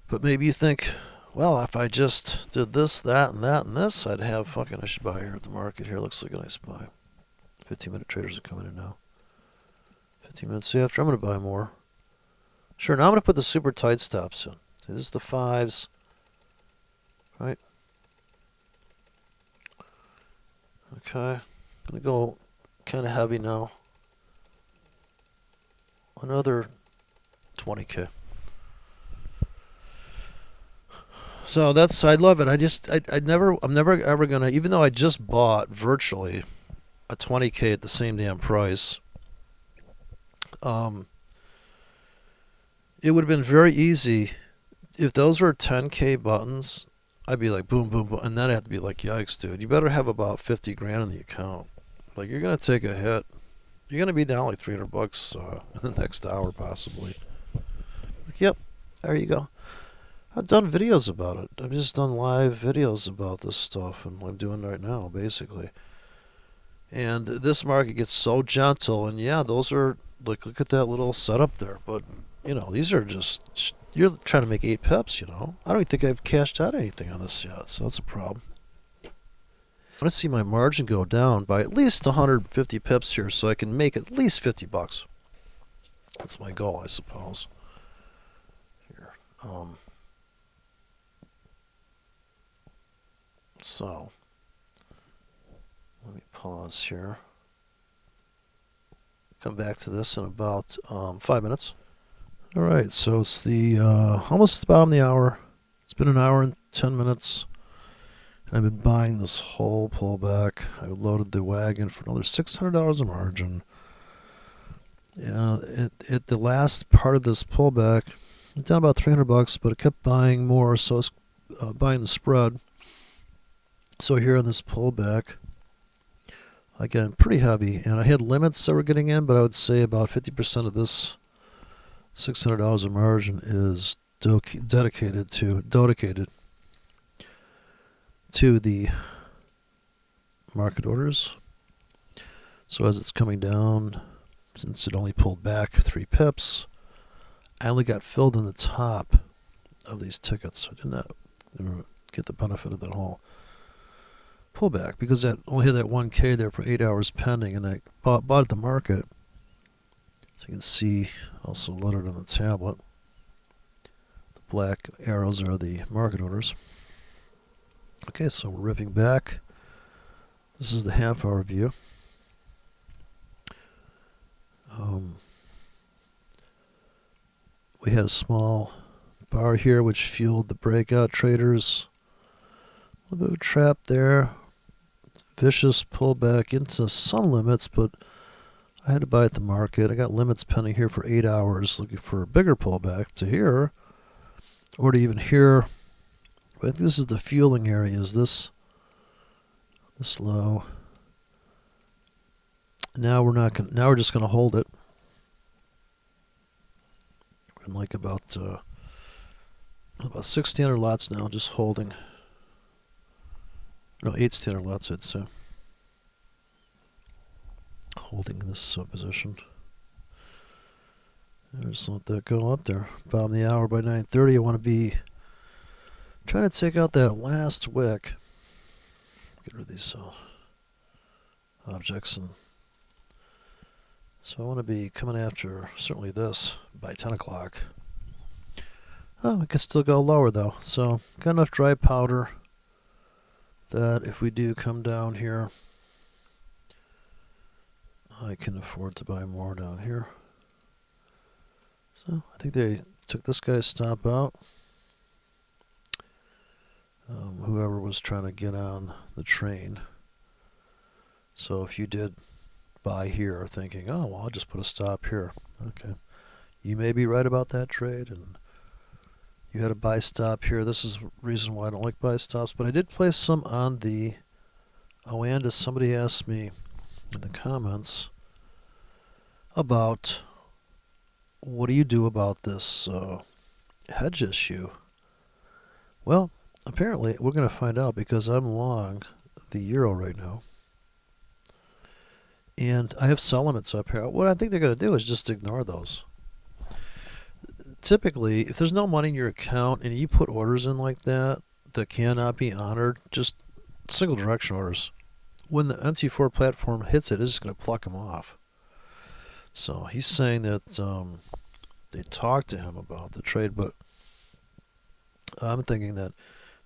But maybe you think, well, if I just did this, that, and that, and this, I'd have I should buy here at the market. Here looks like a nice buy. 15-minute traders are coming in now. 15 minutes after, I'm going to buy more. Sure, now I'm going to put the super tight stops in. See, this is the 5s. Right? Okay. Going to go kind of heavy now. Another 20K. So I love it. I'm never ever going to, even though I just bought virtually a 20K at the same damn price, it would have been very easy if those were 10K buttons. I'd be like boom, boom, boom, and then I'd have to be like, yikes, dude, you better have about 50 grand in the account. Like you're gonna take a hit. You're gonna be down like $300 in the next hour possibly. Like, yep, there you go. I've done videos about it. I've just done live videos about this stuff, and what I'm doing right now, basically. And this market gets so gentle, and yeah, those are like, look at that little setup there. But these are just, you're trying to make 8 pips. I don't even think I've cashed out anything on this yet, so that's a problem. I want to see my margin go down by at least 150 pips here, so I can make at least $50. That's my goal, I suppose. Here, so let me pause here. Come back to this in about 5 minutes. All right, so it's the almost the bottom of the hour. It's been an hour and 10 minutes. And I've been buying this whole pullback. I loaded the wagon for another $600 a margin. At the last part of this pullback, down about $300, but I kept buying more, so I was buying the spread. So here on this pullback, again, pretty heavy, and I had limits that were getting in, but I would say about 50% of this $600 a margin is dedicated to the market orders. So as it's coming down, since it only pulled back 3 pips, I only got filled in the top of these tickets. So I did not get the benefit of that whole pullback because that only had that 1K there for 8 hours pending, and I bought at the market. So you can see also lettered on the tablet. The black arrows are the market orders. Okay, so we're ripping back. This is the half-hour view. We had a small bar here which fueled the breakout traders. A little bit of a trap there. Vicious pullback into some limits, but I had to buy at the market. I got limits pending here for 8 hours, looking for a bigger pullback to here, or to even here. I think this is the fueling area. Is this low? Now we're not going. Now we're just going to hold it. We're in like about 1,600 lots now, just holding. No, 1,800 lots, I'd say. Holding this position. Just let that go up there. Bottom of the hour by 9:30. I want to be trying to take out that last wick. Get rid of these objects, and so I want to be coming after certainly this by 10 o'clock. Oh, we can still go lower though. So got enough dry powder that if we do come down here, I can afford to buy more down here. So I think they took this guy's stop out. Whoever was trying to get on the train. So if you did buy here thinking, oh, well, I'll just put a stop here. Okay. You may be right about that trade, and you had a buy stop here. This is the reason why I don't like buy stops, but I did place some on the Oanda. Somebody asked me in the comments about what do you do about this hedge issue. Well, apparently we're going to find out because I'm long the euro right now. And I have sell limits up here. What I think they're going to do is just ignore those. Typically, if there's no money in your account and you put orders in like that that cannot be honored, just single direction orders. When the MT4 platform hits it, it's just going to pluck them off. So he's saying that they talked to him about the trade, but I'm thinking that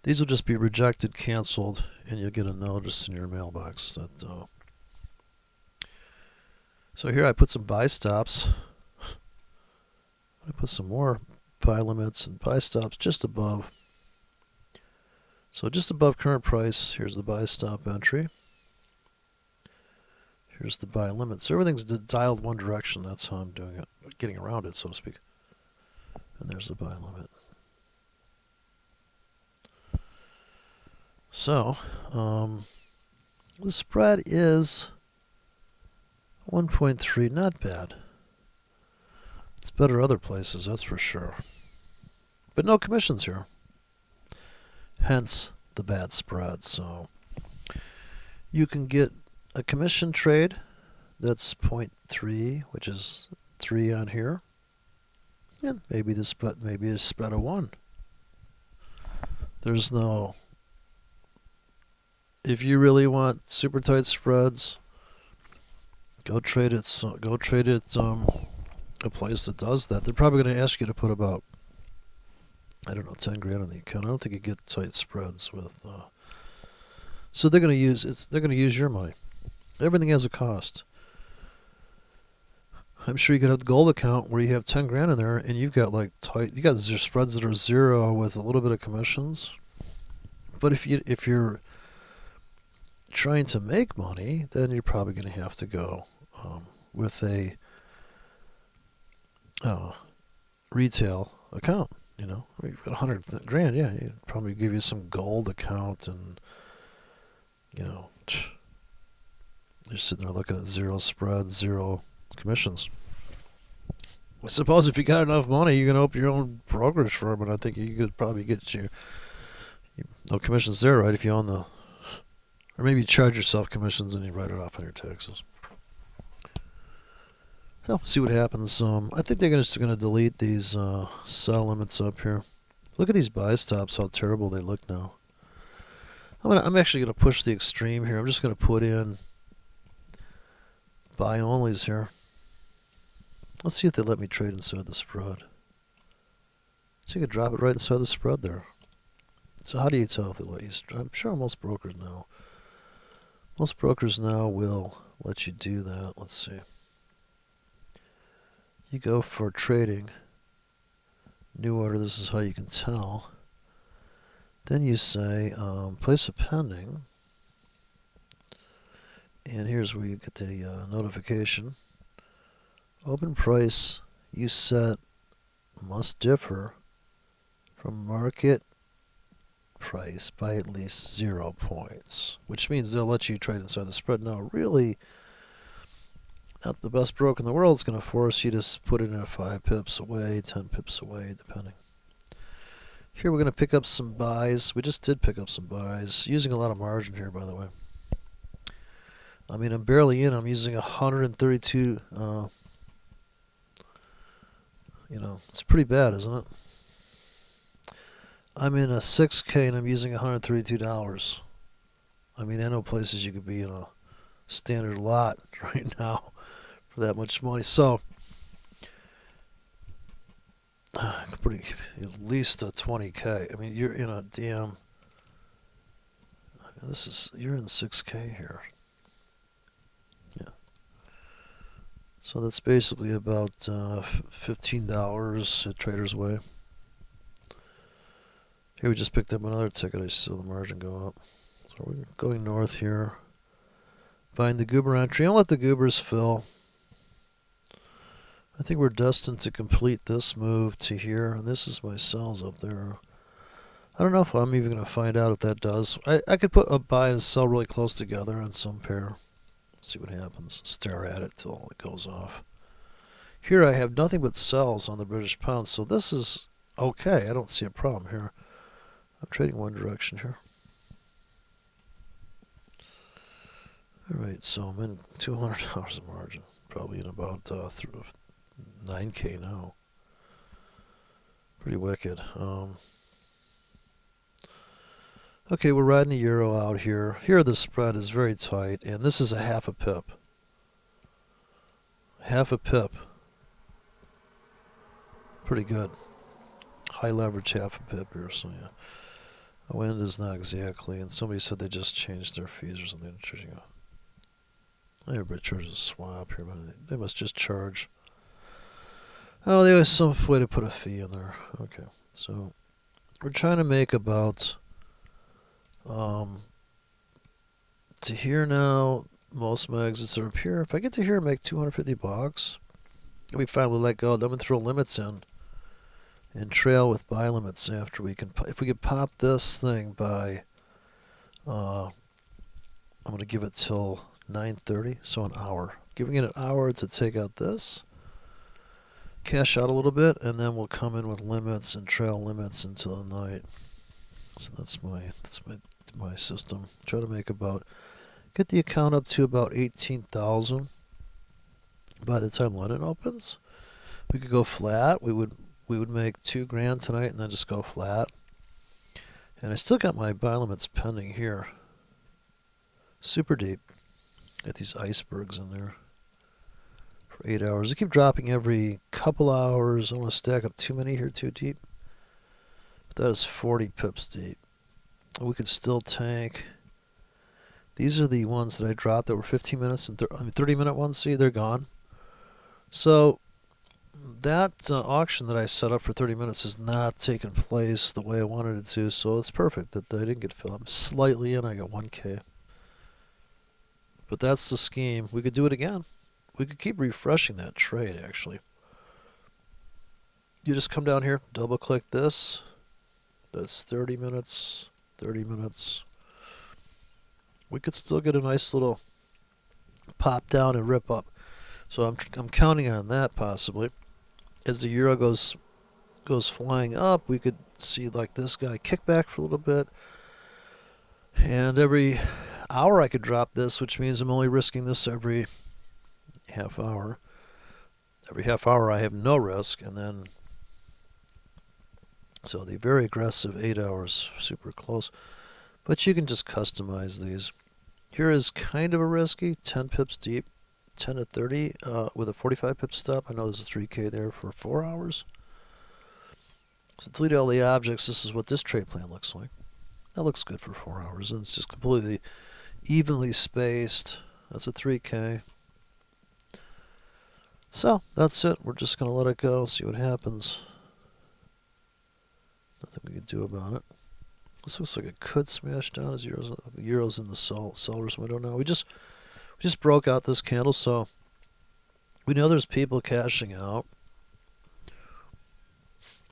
these will just be rejected, canceled, and you'll get a notice in your mailbox that. So here I put some buy stops. I put some more buy limits and buy stops just above. So just above current price, here's the buy stop entry. Here's the buy limit. So everything's dialed one direction. That's how I'm doing it, getting around it, so to speak. And there's the buy limit. So the spread is 1.3, not bad. It's better other places, that's for sure. But no commissions here. Hence the bad spread. So you can get a commission trade that's 0.3, which is 3 on here. And maybe the spread, maybe a spread of 1. There's no. If you really want super tight spreads, go trade it. Go trade it. A place that does that. They're probably going to ask you to put about, I don't know, 10 grand on the account. I don't think you get tight spreads with. So they're going to use They're going to use your money. Everything has a cost. I'm sure you could have the gold account where you have 10 grand in there, and you've got like tight. You got spreads that are 0 with a little bit of commissions. But if you're trying to make money, then you're probably going to have to go with a retail account. You know, you've got 100 grand. Yeah, you'd probably give you some gold account, and you know, you're sitting there looking at 0 spreads, 0 commissions. I suppose if you got enough money, you can open your own brokerage firm, and I think you could probably get no commissions there, right? If you own or maybe you charge yourself commissions and you write it off on your taxes. So see what happens. I think they're just going to delete these sell limits up here. Look at these buy stops, how terrible they look now. I'm actually going to push the extreme here. I'm just going to put in buy onlys here. Let's see if they let me trade inside the spread. So you could drop it right inside the spread there. So how do you tell if they let you? I'm sure most brokers know. Most brokers now will let you do that. Let's see. You go for trading. New order, this is how you can tell. Then you say place a pending, and here's where you get the notification. Open price you set must differ from market price by at least 0 points, which means they'll let you trade inside the spread. Now, really, not the best broker in the world is going to force you to put it in at 5 pips away, 10 pips away, depending. Here we're going to pick up some buys. We just did pick up some buys, using a lot of margin here, by the way. I mean, I'm barely in. I'm using 132. It's pretty bad, isn't it? I'm in a 6K and I'm using $132. I mean, I know places you could be in a standard lot right now for that much money. So, pretty at least a 20K. I mean, you're in a damn. You're in 6K here. Yeah. So that's basically about $15 at Trader's Way. Here we just picked up another ticket. I saw the margin go up. So we're going north here. Buying the goober entry. I'll let the goobers fill. I think we're destined to complete this move to here. And this is my sells up there. I don't know if I'm even going to find out if that does. I could put a buy and sell really close together on some pair. See what happens. Stare at it till it goes off. Here I have nothing but sells on the British pound. So this is okay. I don't see a problem here. I'm trading one direction here. Alright, so I'm in $200 of margin. Probably in about 9K now. Pretty wicked. Okay, we're riding the euro out here. Here the spread is very tight, and this is a half a pip. Half a pip. Pretty good. High leverage half a pip here, so yeah. A wind is not exactly, and somebody said they just changed their fees or something. Everybody charges a swap here, but they must just charge. Oh, there was some way to put a fee in there. Okay, so we're trying to make about to here now. Most of my exits are up here. If I get to here and make $250, we finally let go. Then we throw limits in and trail with buy limits after we can. If we could pop this thing by, I'm going to give it till 9:30, so an hour. Giving it an hour to take out this, cash out a little bit, and then we'll come in with limits and trail limits until the night. So that's my system. Try to make get the account up to about 18,000 by the time London opens. We could go flat. We would make $2,000 tonight and then just go flat. And I still got my buy limits pending here. Super deep. Got these icebergs in there for 8 hours. They keep dropping every couple hours. I don't want to stack up too many here too deep. But that is 40 pips deep. We could still tank. These are the ones that I dropped that were 15 minutes and 30-minute ones. See, they're gone. So that auction that I set up for 30 minutes has not taken place the way I wanted it to. So it's perfect that I didn't get filled. I'm slightly in. I got 1K. But that's the scheme. We could do it again. We could keep refreshing that trade, actually. You just come down here, double click this. That's 30 minutes, 30 minutes. We could still get a nice little pop down and rip up. So I'm counting on that possibly. As the euro goes flying up, we could see like this guy kick back for a little bit. And every hour I could drop this, which means I'm only risking this every half hour. Every half hour I have no risk, and then so the very aggressive 8 hours, super close. But you can just customize these. Here is kind of a risky 10 pips deep, 10 to 30 with a 45 pip stop. I know there's a 3K there for 4 hours. So delete all the objects. This is what this trade plan looks like. That looks good for 4 hours, and it's just completely evenly spaced. That's a 3K. So that's it. We're just going to let it go, see what happens. Nothing we can do about it. This looks like it could smash down as euros in the seller's window now. We just broke out this candle, so we know there's people cashing out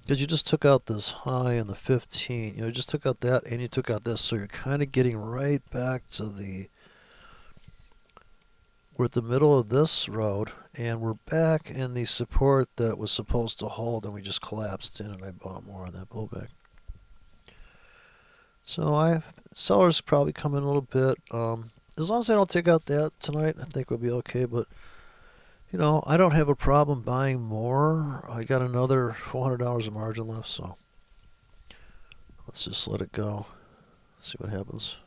because you just took out this high in the 15. You just took out that and you took out this, so you're kind of getting right back to we're at the middle of this road, and we're back in the support that was supposed to hold, and we just collapsed in, and I bought more on that pullback. So sellers probably come in a little bit. As long as I don't take out that tonight, I think we'll be okay. But I don't have a problem buying more. I got another $400 of margin left, so let's just let it go. See what happens.